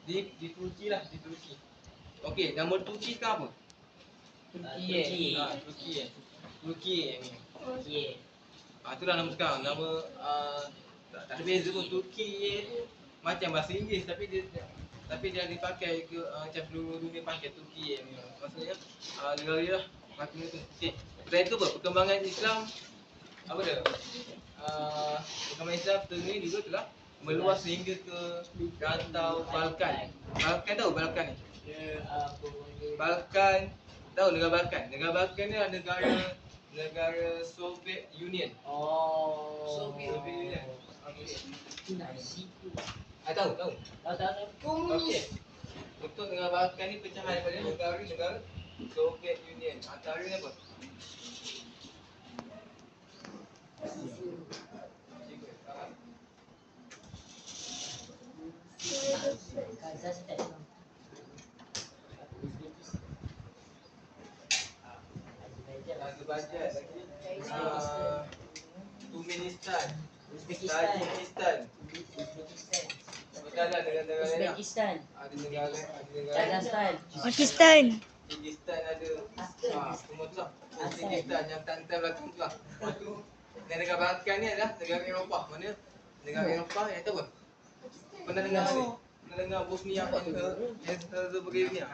Di Turki lah, di Turki. Okey, nama Turki ke apa? Turki. Turki ni. Turki. Itulah nama sekarang. Nama tak ada beza pun. Turki tu macam bahasa Inggeris tapi dia dipakai ke macam seluruh dunia pakai Turki ni. Maksudnya negara dia lah pakai tu. Okey. Selain itu perkembangan Islam apa dia? Perkembangan Islam ni juga telah meluas sehingga ke rantau Balkan. Balkan tahu Balkan ni? Balkan, tahu negara Balkan? Negara Balkan ni adalah negara Soviet Union. Soviet Union. Okey. Tahu? Tahu. Okey. Untuk negara Balkan ni pecahan daripada negara Soviet Union. Antaranya apa? Azerbaijan lagi. Turkmenistan, Tajikistan. Berjalan dengan negara lain lah. Uzbekistan. Ada negara Kazakhstan. Pakistan. Kyrgyzstan ada. Semua tu lah. Uzbekistan yang tak belakang tu lah. Lepas tu negara Balkan ni adalah negara Eropah. Mana negara Eropah yang tahu apa? Pernah dengar ni? Pernah dengar Bosnia Herzegovina?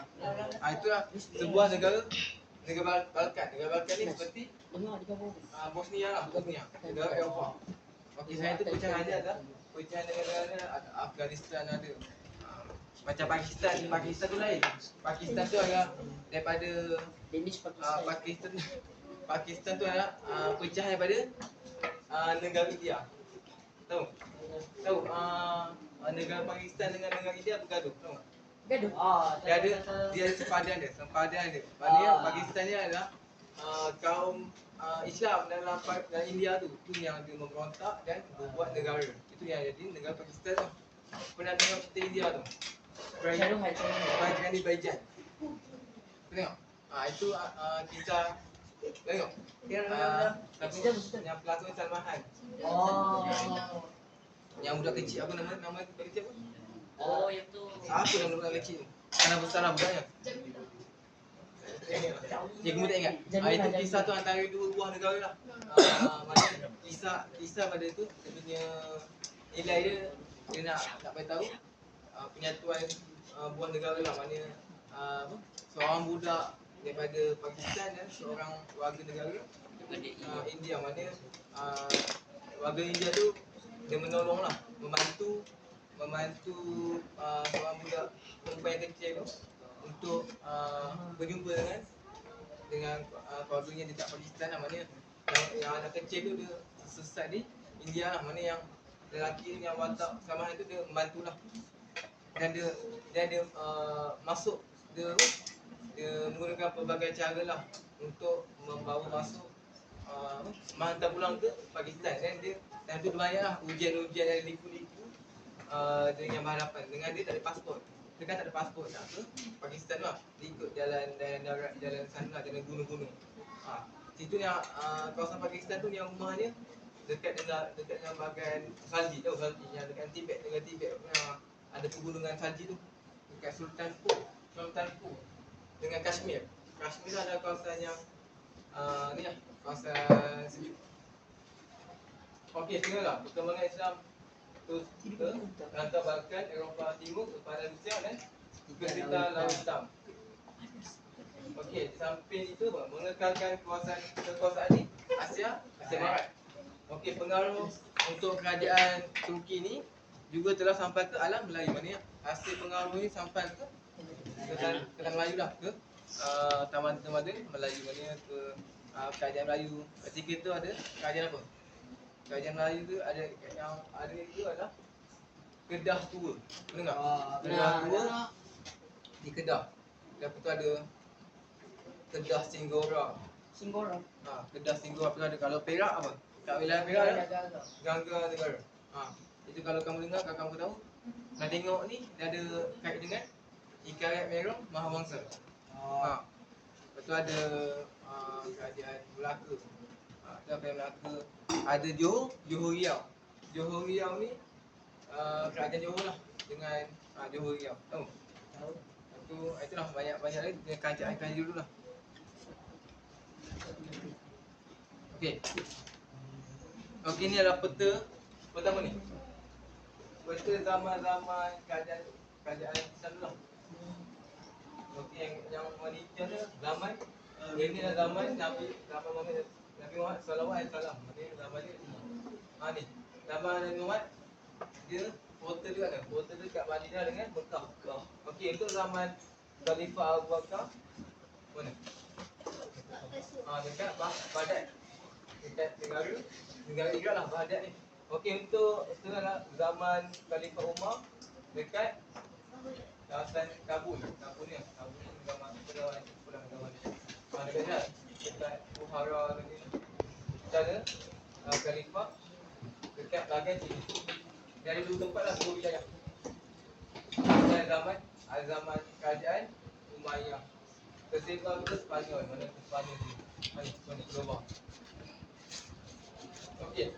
Itulah sebuah negara Balkan. Negara Balkan ni seperti Bosnia lah, negara Eropah. Okey, saya tu pecahan dia adalah pecahan negara-negara ada Afghanistan ada. Macam Pakistan tu lain. Pakistan tu adalah daripada Danish Pakistan. Pakistan tu adalah pecahan daripada negara India. Tahu? Negara Pakistan dengan negara India bergaduh. Tahu? Gaduh. Dia ada sempadan dia. Maknanya Pakistan ni adalah kaum Islam dalam India tu yang dia memberontak dan membuat negara. Itu yang jadi negara Pakistan tu. Pernah tengok cerita India tu? Kerajaan Azerbaijan. Tengok. Itu kisah tengok. Yang pelakon Salman Khan. Yang budak kecil apa nama budak kecil apa? Yang tu. Apa nama budak kecil tu? Karena besar lah budaknya. Cikgu tak ingat. Itu kisah tu antara dua buah negara lah. Maksudnya kisah pada tu dia punya nilai dia nak beritahu penyatuan buah negara lah. Maknanya seorang budak daripada Pakistan dan seorang warga negara India. Maknanya warga India tu dia menolong lah, membantu seorang budak perempuan yang kecil tu untuk berjumpa dengan keluarganya dekat Pakistan lah. Maknanya yang anak kecil tu dia sesat di India lah. Maknanya yang lelaki yang watak Salman tu dia membantu lah. Dan dia masuk dia menggunakan pelbagai cara lah untuk membawa masuk menghantar pulang ke Pakistan. Dan tu banyak lah ujian-ujian dan liku-liku dengan berhadapan dengan dia tak ada pasport. Dia kan tak ada pasport nak ke Pakistan lah. Dia ikut jalan darat, jalan sana, jalan gunung-gunung. situ yang kawasan Pakistan tu yang rumahnya dekat dengan bahagian salji, tahu salji yang dekat Tibet dengan Tibet ada pegunungan salji tu dekat Sultanpur dengan Kashmir. Kashmir ada kawasan yang ni lah, kawasan sejuk. Okey, tengoklah perkembangan Islam tu ke Rantau Balkan, Eropah Timur kepada Rusia dan juga sekitar Laut Hitam. Okey, di samping itu mengekalkan kekuasaan ni Asia Barat. Okey, pengaruh untuk kerajaan Turki ni juga telah sampai ke alam Melayu. Maknanya hasil pengaruh ni sampai ke tanah Melayu dah, ke tamadun Melayu, maknanya ke kerajaan Melayu. Ketika itu ada kerajaan apa? Kerajaan Melayu tu ada yang ada itu adalah Kedah Tua. Pernah tak? Kedah Tua di Kedah. Lepas tu ada Kedah Singgora. Kedah Singgora. Lepas tu ada kalau Perak apa? Kat wilayah Perak ada Gangga Negara. Itu kalau kamu dengar, kalau kamu tahu, nak tengok ni dia ada kait dengan Hikayat Merah Mahawangsa. Lepas tu ada kerajaan Melaka. Ada apa yang Melaka? Ada Johor Riau. Johor Riau ni kerajaan Johor lah dengan Johor Riau. Tahu? Lepas tu itulah banyak lagi dengan kerajaan dulu lah. Okey, ni adalah peta pertama ni. Peta zaman-zaman kerajaan Islam dulu lah. Okey, yang wanita ni zaman ini adalah zaman Nabi Muhammad sallallahu alaihi wasallam. Maknanya zaman dia ni. Zaman Nabi Muhammad dia kota dia ada. Kota dia kat Madinah dengan Mekah. Okey, itu zaman Khalifah Abu Bakar mana? Dekat Baghdad. Dekat negara Iraq lah Baghdad ni. Okey, untuk setelah zaman Khalifah Umar dekat kawasan Kabul ni. Kabul ni zaman pulang zaman ni. Dekat Bukhara tadi. Kita ada Khalifah dekat bahagian sini. Dari dua tempat lah, dua wilayah. Ada zaman kerajaan Umayyah. Tersebar ke Sepanyol. Mana ke Sepanyol ni? Mana global. Okey,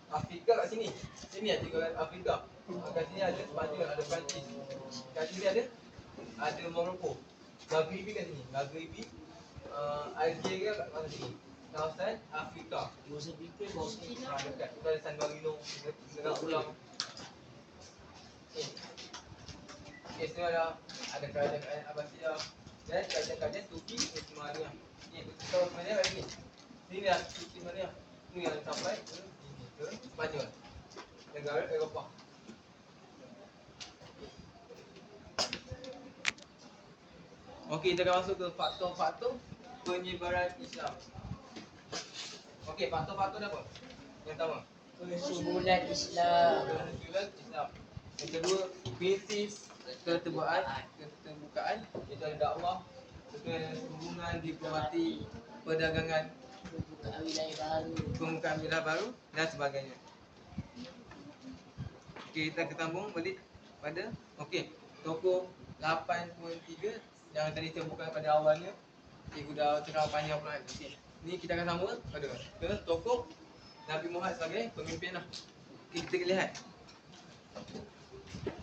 Afrika kat sini. Sini ada tiga Afrika. Kat sini ada Sepanyol, ada Perancis. Kat sini ada Morocco. Maghribi kat sini. Maghribi Algeria kat mana sini? Kawasan Afrika. Dekat Kuala San Marino, negara pulau. Okey, sekarang ada kerajaan Abbasiyah dan kerajaan Turki Osmania. Ni kita Osmania kat sini. Sini lah Turki Osmania. Ni yang sampai ke sini, ke Spanyol. Negara Eropah. Okey, kita akan masuk ke faktor-faktor penyebaran Islam. Okey, faktor-faktor apa? Yang pertama, Perkumpulan Islam. Yang kedua, prinsip keterbukaan, iaitu ada dakwah, hubungan diplomati, perdagangan, pembukaan wilayah baru dan sebagainya. Okey, kita ketambung balik pada tokoh 8.3 yang tadi kita buka pada awalnya. Cikgu dah terang panjang pula. Okey, ni kita akan sambung pada ke tokoh Nabi Muhammad sebagai pemimpin lah. Okey, kita lihat.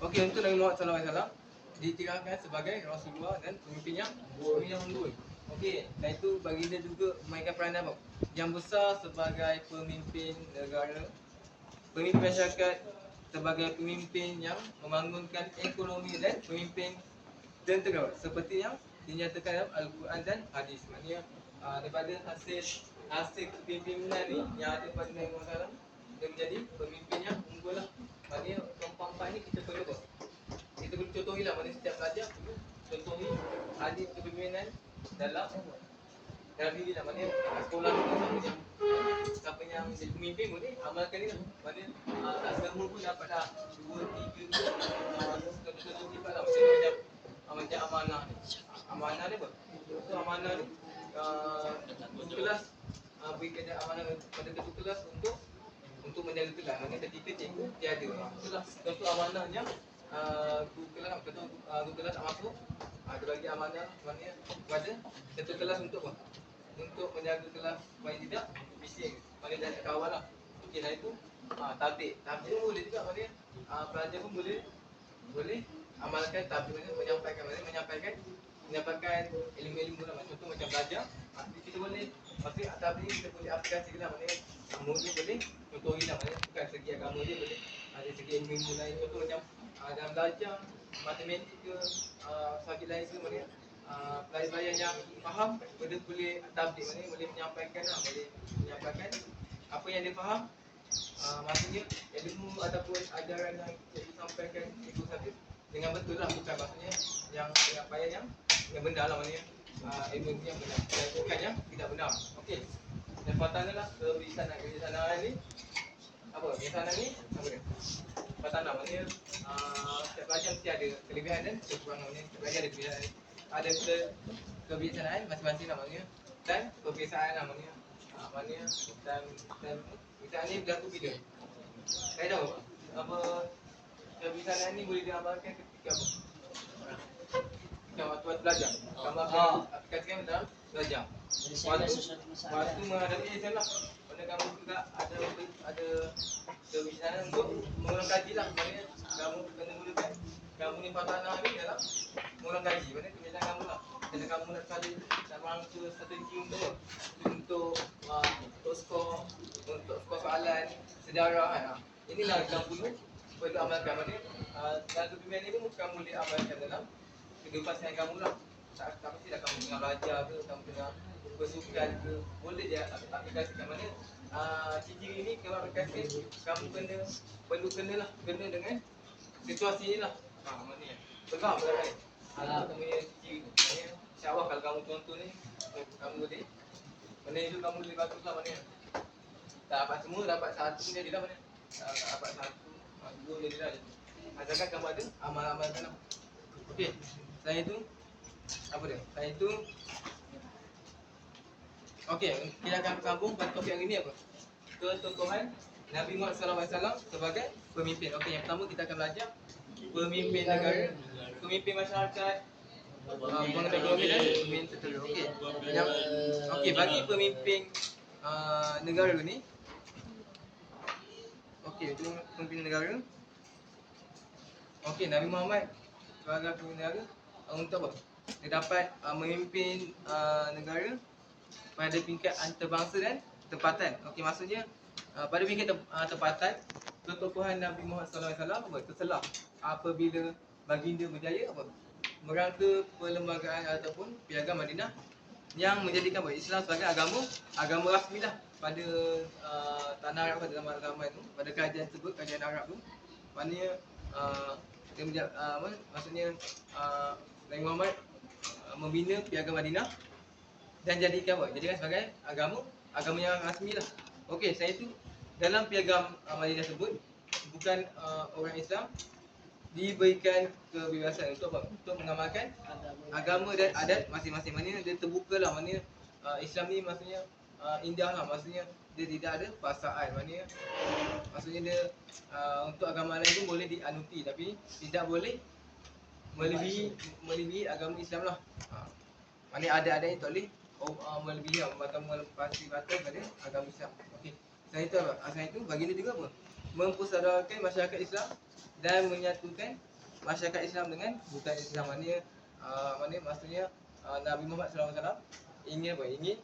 Okey, untuk Nabi Muhammad SAW ditirangkan sebagai Rasulullah dan pemimpin yang unggul. Okey, dan itu baginda juga memainkan peranan apa? Yang besar sebagai pemimpin negara, pemimpin masyarakat, sebagai pemimpin yang membangunkan ekonomi dan pemimpin tentera seperti yang dinyatakan dalam Al-Quran dan hadis. Maknanya daripada hasil kepimpinan ni yang ada pada Nabi Muhammad SAW, dia menjadi pemimpin yang unggul lah. Maknanya keempat-empat ni kita perlu apa? Kita perlu contohi lah. Maknanya setiap pelajar perlu contohi hadis kepimpinan dalam diri lah. Maknanya sekolah kita siapa yang jadi pemimpin pun ni amalkan ni lah. Maknanya tak semua pun dapat dah 2, 3 contoh sifat lah. Macam amanah ni. Amanah ni apa? So amanah ni ketua kelas berikan amanah pada ketua kelas untuk menjaga kelas. Maknanya ketika cikgu tiada. Itulah contoh amanahnya ketua kelas tak masuk. Dia bagi amanah maknanya kepada ketua kelas untuk apa? untuk menjaga kelas supaya tidak bising. Mana dia tak kawal lah. Okey, dah itu tablik. Tablik pun boleh juga mana pelajar pun boleh amalkan tablik ni, menyampaikan ilmu-ilmu lah. Contoh macam belajar, kita boleh maksudnya tablik kita boleh aplikasi lah, maknanya murid boleh contohi lah, maknanya bukan segi agama dia, boleh ada segi ilmu lain. Contoh macam dalam belajar matematik ke subjek lain ke, maknanya pelajar yang faham boleh tablik, maknanya boleh menyampaikan lah, boleh menyampaikan apa yang dia faham. Maksudnya ilmu ataupun ajaran yang disampaikan itu saja dengan betul lah, bukan maksudnya yang penyampaian yang benar lah, maknanya ilmu yang benar, bukan yang tidak benar. Okey. Yang pertama lah kebijaksanaan ni apa? Kebijaksanaan ni apa dia? Pertama maknanya setiap pelajar mesti ada kelebihan dan kekurangan, maknanya setiap pelajar ada kelebihan, ada kebijaksanaan masing-masing lah, maknanya dan kebiasaan lah, maknanya dan kebijaksanaan ni berlaku bila? Saya tahu apa kebijaksanaan ni boleh diamalkan ketika apa? Ketika waktu belajar. Kamu akan aplikasikan dalam belajar. Waktu menghadapi exam lah. Pada kamu juga ada kebijaksanaan untuk mengulang kaji lah. Maknanya kamu kena gunakan kamu ni patah ni dalam mengulang kaji. Maknanya kebijaksanaan kamu lah. Jadi kamu nak cari dalam strategi untuk skor soalan sejarah kan. Inilah kamu perlu amalkan. Maknanya dalam kebijaksanaan ni pun kamu boleh amalkan dalam kehidupan sehari kamu lah. Tak mestilah kamu tengah belajar ke, kamu tengah bersukan ke, boleh je aplikasikan. Mana ciri ni kalau aplikasi kamu perlu kena dengan situasi ni lah. Maknanya faham tak kan? Kamu punya ciri ni. Maknanya insya-Allah kalau kamu contoh ni, kamu boleh. Mana itu kamu boleh bagus lah, maknanya. Tak dapat semua, dapat satu pun jadilah, maknanya. Tak dapat satu, dua jadilah. Asalkan kamu ada amal-amalkan lah. Okey. Selain itu apa dia? Selain itu okey, kita akan sambung pada topik yang ini apa? Ketokohan Nabi Muhammad SAW sebagai pemimpin. Okey, yang pertama kita akan belajar pemimpin negara, pemimpin masyarakat, pemimpin ekonomi dan pemimpin tertentu. Okey. Okey, bagi pemimpin negara ni. Okey, itu pemimpin negara. Okey, Nabi Muhammad sebagai pemimpin negara untuk apa? Dia dapat memimpin negara pada peringkat antarabangsa dan tempatan. Okey, maksudnya pada peringkat tempatan, ketokohan Nabi Muhammad SAW terselah apabila baginda berjaya apa? Merangka perlembagaan ataupun piagam Madinah yang menjadikan Islam sebagai agama rasmi lah pada tanah Arab, pada zaman itu, pada kerajaan tersebut, kerajaan Arab tu. Maknanya dia maksudnya Nabi Muhammad membina piagam Madinah dan jadikan sebagai agama yang rasmi lah. Okey, saya itu dalam piagam Madinah tersebut bukan orang Islam diberikan kebebasan untuk apa? Untuk mengamalkan agama dan adat masing-masing. Maknanya dia terbuka lah, maknanya Islam ni maksudnya indah lah, maksudnya dia tidak ada paksaan. Maksudnya dia untuk agama lain pun boleh dianuti, tapi tidak boleh melebihi agama Islam lah. Maknanya adat-adat itu boleh melebihi atau melepasi batas pada agama Islam. Okey. Selain itu apa? Selain itu baginda juga apa? Mempersaudarkan masyarakat Islam dan menyatukan masyarakat Islam dengan bukan Islam. Maksudnya Nabi Muhammad SAW ingin apa? Ingin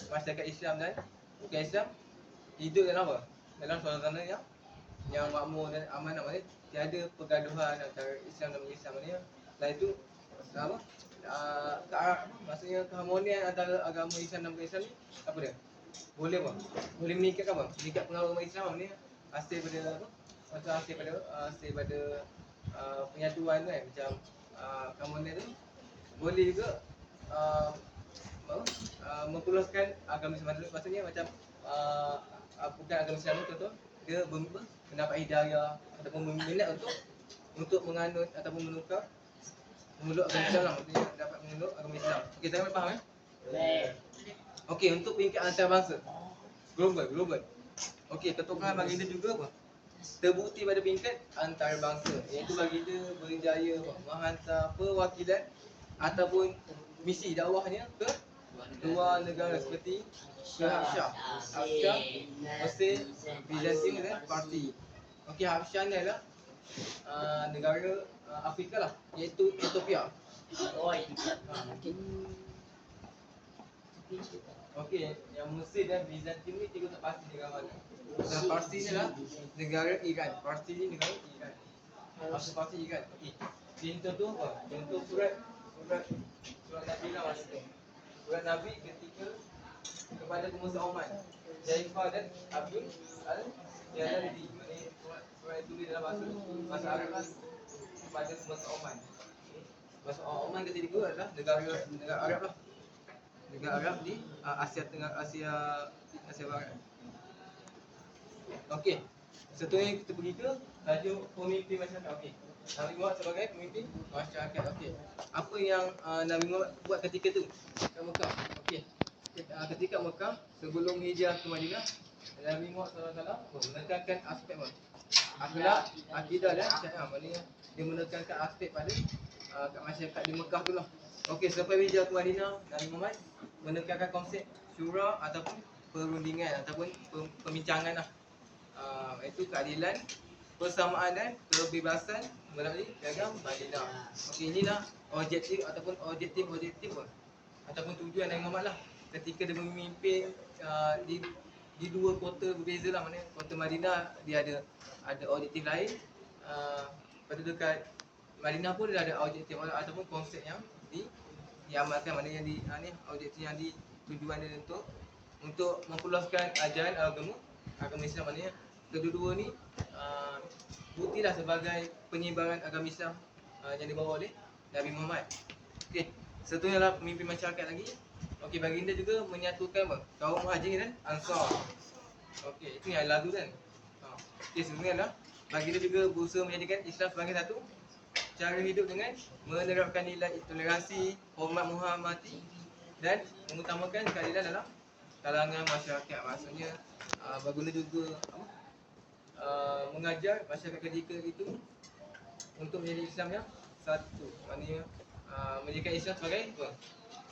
masyarakat Islam dan bukan Islam hidup dalam apa? Dalam suasana yang makmur dan aman. Maknanya tiada pergaduhan antara Islam dan Islam. Maknanya selain itu apa? Maksudnya keharmonian antara agama Islam dan bukan Islam ni apa dia? Boleh apa? Boleh meningkatkan apa? Meningkat pengaruh agama Islam. Maknanya hasil pada apa? Macam hasil pada penyatuan tu kan, macam keharmonian tu boleh juga memperluaskan agama Islam. Maksudnya macam bukan agama Islam tu dia mendapat hidayah ataupun berminat untuk menganut ataupun menukar memeluk agama Islam lah. Maksudnya dapat memeluk agama Islam. Okey, saya faham Baik. Okey, untuk peringkat antarabangsa global. Okey, ketokohan baginda juga apa? Terbukti pada peringkat antarabangsa, iaitu baginda berjaya menghantar perwakilan ataupun misi dakwahnya ke dua negara seperti Habsyah, Mesir, Byzantium dan Parsi. Okey, Habsyah ni adalah negara Afrika lah, iaitu Ethiopia. Okey, yang Mesir dan Byzantium ni cikgu tak pasti negara mana. Dan Parsi ni adalah negara Iran. Parsi ni negara Iran. Parsi Iran. Okey. Contoh tu apa? Contoh surat Nabi lah masa tu. Surat Nabi ketika kepada penguasa Oman, Jaifar dan Abdul Al-Jalali. Ini surat itu dalam bahasa Arab lah, kepada penguasa Oman. Bahasa Oman ketika adalah negara Arab lah. Negara Arab di Asia Tengah, Asia Barat. Okey. Seterusnya kita pergi ke tajuk pemimpin masyarakat. Okey. Nabi Muhammad sebagai pemimpin masyarakat. Okey. Apa yang Nabi Muhammad buat ketika tu? Kat Mekah. Okey. Ketika Mekah sebelum hijrah ke Madinah, Nabi Muhammad SAW menekankan aspek akhlak, akidah dan syariah. Maknanya dia menekankan aspek pada kat masyarakat di Mekah tu lah. Okey, selepas hijrah ke Madinah, Nabi Muhammad menekankan konsep syura ataupun perundingan ataupun pembincangan lah. Itu keadilan, persamaan dan kebebasan melalui piagam Madinah. Okey, inilah objektif ataupun objektif ataupun tujuan Nabi Muhammad lah ketika dia memimpin di dua kota berbeza lah. Maknanya kota Madinah dia ada objektif lain, pada dekat Madinah pun dia ada objektif ataupun konsep yang diamalkan. Maknanya ni objektif yang tujuan dia untuk memperluaskan ajaran agama Islam. Maknanya kedua-dua ni buktilah sebagai penyebaran agama Islam yang dibawa oleh Nabi Muhammad. Okey, seterusnya lah pemimpin masyarakat lagi. Okey, baginda juga menyatukan kaum Muhajirin dan Ansar. Okey, itu yang lagu kan. Okey, seterusnya lah baginda juga berusaha menjadikan Islam sebagai satu cara hidup dengan menerapkan nilai toleransi, hormat menghormati dan mengutamakan keadilan dalam kalangan masyarakat. Maksudnya baginda juga mengajar masyarakat ketika itu untuk menjadi Islam yang satu. Maknanya menjadikan Islam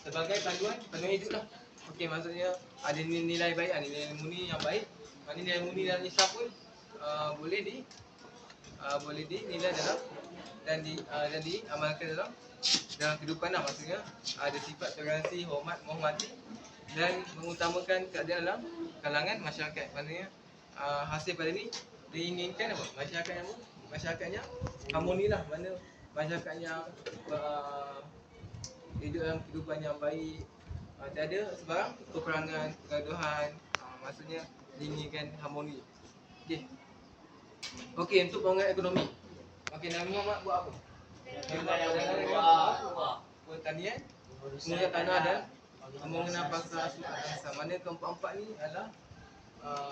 sebagai panduan hidup lah. Okey, maksudnya ada nilai baik, nilai murni yang baik. Maknanya nilai murni dalam Islam pun boleh dinilai dalam dan diamalkan dalam kehidupan lah. Maksudnya ada sifat toleransi, hormat, menghormati dan mengutamakan keadaan dalam kalangan masyarakat. Maknanya hasil pada ni diinginkan apa? Masyarakatnya harmoni lah. Mana masyarakat yang hidup dalam kehidupan yang baik, tiada sebarang peperangan, kegaduhan. Maksudnya diinginkan harmoni. Okey, untuk pembangunan ekonomi. Okey, Nabi Muhammad buat apa? Pertanian, pengurusan tanah dan pembangunan pasar sukan. Mana keempat-empat ni adalah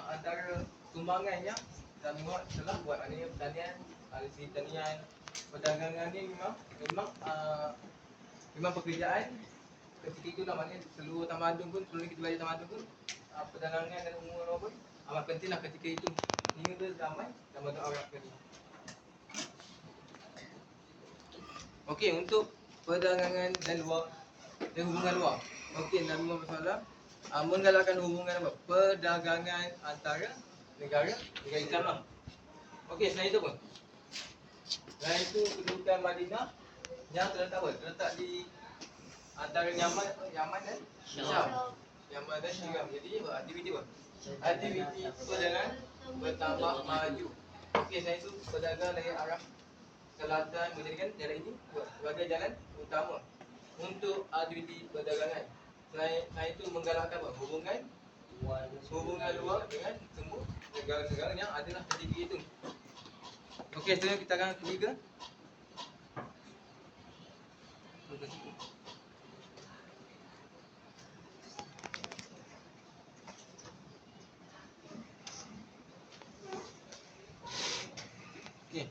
antara sumbangan yang Nabi Muhammad telah buat. Maknanya pertanian, dari segi pertanian, perdagangan ni memang pekerjaan ketika itu lah. Maknanya seluruh tamadun pun, seluruh kita belajar tamadun pun, perdagangan dan umur pun amat penting lah ketika itu hingga ke zaman Arab tadi. Okey, untuk perdagangan dan hubungan luar. Okey, Nabi Muhammad SAW menggalakkan hubungan perdagangan antara negara Islam lah. Okey, selain itu pun, selain itu kedudukan Madinah yang terletak di antara Yaman dan Syam. Yaman dan Syam. Jadi aktiviti perdagangan bertambah maju. Okey, selain itu perdagangan dari arah selatan menjadikan jalan ini sebagai jalan utama untuk aktiviti perdagangan. Selain itu menggalakkan hubungan luar dengan semua negara-negara yang adalah ketika itu. Okey, seterusnya kita akan pergi ke okey.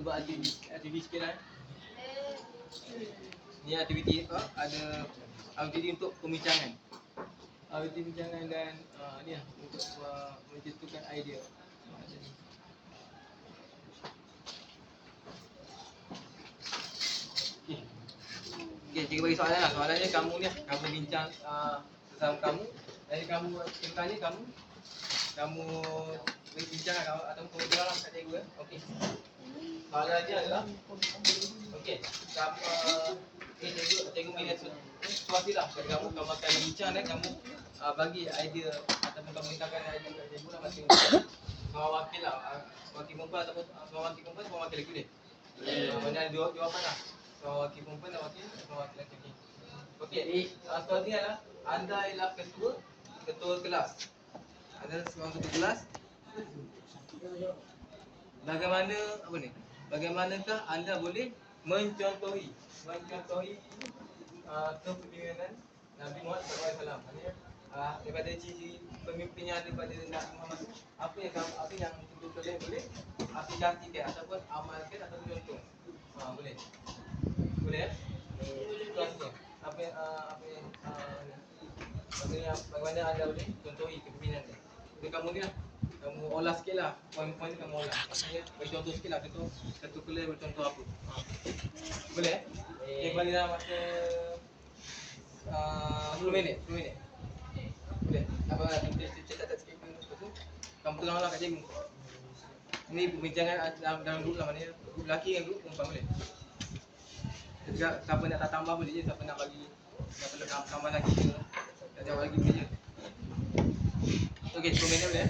buat aktiviti sikit lah. Ni aktiviti ada aktiviti untuk pembincangan. Aktiviti pembincangan dan ni lah untuk mencetuskan idea. Macam ni. Okey, cikgu bagi soalan lah. Soalannya kamu ni lah, kamu bincang sesama kamu. Jadi kamu tanya kamu bincang lah atau kamu bilang lah kat cikgu eh. Okey. Soalannya adalah okey, cikgu bagi situasi lah kat kamu akan bincang dan kamu bagi idea ataupun kamu mintakan idea kat cikgu lah masing-masing. Seorang wakil lah, wakil perempuan ataupun seorang wakil perempuan, seorang wakil lelaki boleh? Mana ada dua jawapan lah. Seorang wakil perempuan dan seorang wakil lelaki. Okey, soalannya adalah anda ialah ketua kelas. Anda seorang ketua kelas. Bagaimanakah anda boleh mencontohi kepemimpinan Nabi Muhammad SAW? Maksudnya daripada ciri pemimpin yang ada pada Nabi Muhammad itu, apa yang kalian boleh aplikasikan ataupun amalkan ataupun contoh. Boleh ya? Contohnya bagaimana anda boleh contohi kepimpinan dia. Jadi kamu ni lah, kamu olah sikit lah, poin-poin ni kamu olah. Maksudnya bagi contoh sikit lah, ketua kelas bercontoh apa. Boleh? Okay, bagi dalam masa 10 minit. Boleh? Apa kita catat sikit tu, kamu tengoklah kat cikgu. Ini perbincangan dalam grup lah, maknanya grup lelaki dengan grup perempuan boleh. Siapa nak tambah boleh je, siapa nak tambah lagi ke, nak jawab lagi boleh je. Okey, 10 minit boleh?